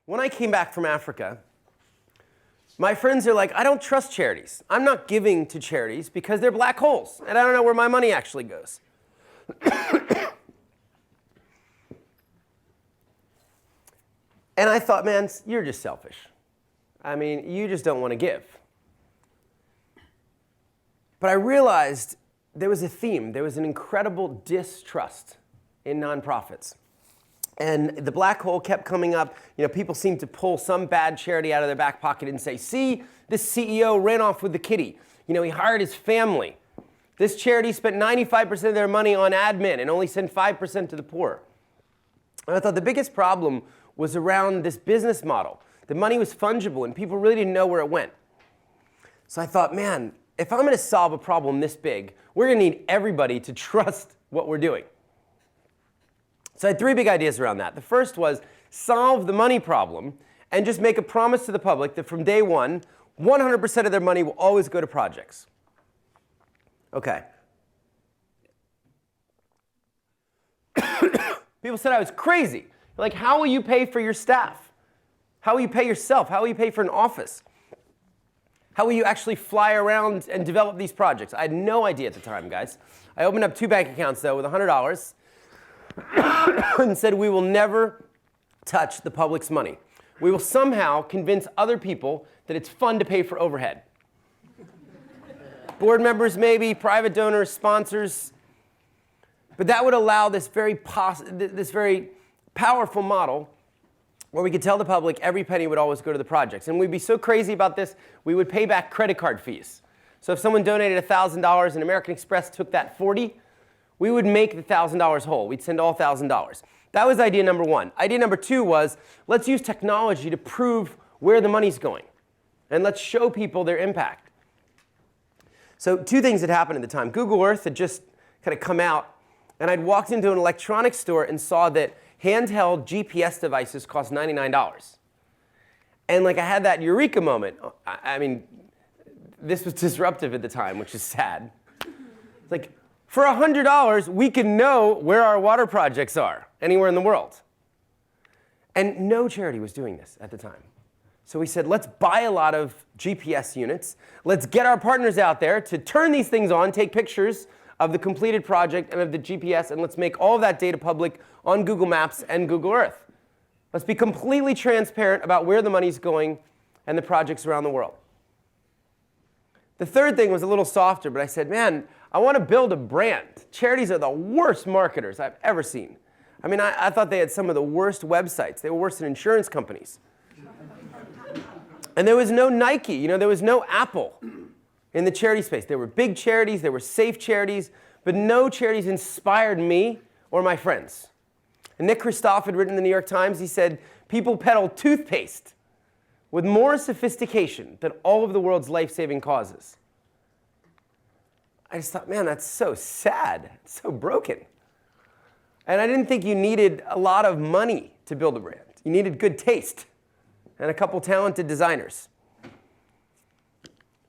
When I came back from Africa, my friends are like, I don't trust charities. I'm not giving to charities because they're black holes, and I don't know where my money actually goes. And I thought, man, you're just selfish. I mean, you just don't want to give. But I realized there was a theme. There was an incredible distrust in nonprofits. And the black hole kept coming up. You know, people seemed to pull some bad charity out of their back pocket and say, see, this CEO ran off with the kitty. You know, he hired his family. This charity spent 95% of their money on admin and only sent 5% to the poor. And I thought the biggest problem was around this business model. The money was fungible and people really didn't know where it went. So I thought, man, if I'm going to solve a problem this big, we're going to need everybody to trust what we're doing. So I had three big ideas around that. The first was solve the money problem and just make a promise to the public that from day one, 100% of their money will always go to projects. Okay. People said I was crazy. Like, how will you pay for your staff? How will you pay yourself? How will you pay for an office? How will you actually fly around and develop these projects? I had no idea at the time, guys. I opened up 2 bank accounts, though, with $100 and said, we will never touch the public's money. We will somehow convince other people that it's fun to pay for overhead. Board members, maybe, private donors, sponsors. But that would allow this very powerful model where we could tell the public every penny would always go to the projects. And we'd be so crazy about this, we would pay back credit card fees. So if someone donated $1,000 and American Express took that $40, we would make the $1,000 whole. We'd send all $1,000. That was idea number one. Idea number two was, let's use technology to prove where the money's going. And let's show people their impact. So 2 things had happened at the time. Google Earth had just kind of come out, and I'd walked into an electronics store and saw that handheld GPS devices cost $99. And like I had that eureka moment. I mean, this was disruptive at the time, which is sad. It's like, for $100, we can know where our water projects are anywhere in the world. And no charity was doing this at the time. So we said, let's buy a lot of GPS units. Let's get our partners out there to turn these things on, take pictures of the completed project and of the GPS, and let's make all of that data public on Google Maps and Google Earth. Let's be completely transparent about where the money's going and the projects around the world. The third thing was a little softer, but I said, man, I want to build a brand. Charities are the worst marketers I've ever seen. I mean, I thought they had some of the worst websites. They were worse than insurance companies. And there was no Nike, you know, there was no Apple in the charity space. There were big charities, there were safe charities, but no charities inspired me or my friends. And Nick Kristof had written in the New York Times, he said, people peddle toothpaste with more sophistication than all of the world's life-saving causes. I just thought, man, that's so sad, it's so broken. And I didn't think you needed a lot of money to build a brand. You needed good taste and a couple talented designers.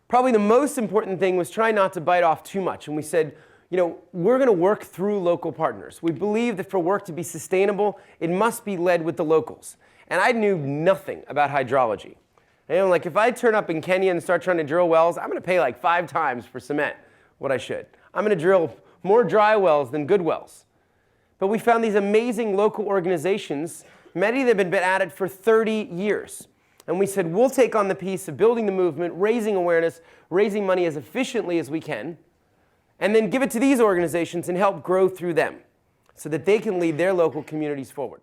Probably the most important thing was try not to bite off too much. And we said, you know, we're going to work through local partners. We believe that for work to be sustainable, it must be led with the locals. And I knew nothing about hydrology. And like, if I turn up in Kenya and start trying to drill wells, I'm going to pay like 5 times for cement what I should. I'm going to drill more dry wells than good wells. But we found these amazing local organizations. Many of them had been at it for 30 years. And we said, we'll take on the piece of building the movement, raising awareness, raising money as efficiently as we can, and then give it to these organizations and help grow through them so that they can lead their local communities forward.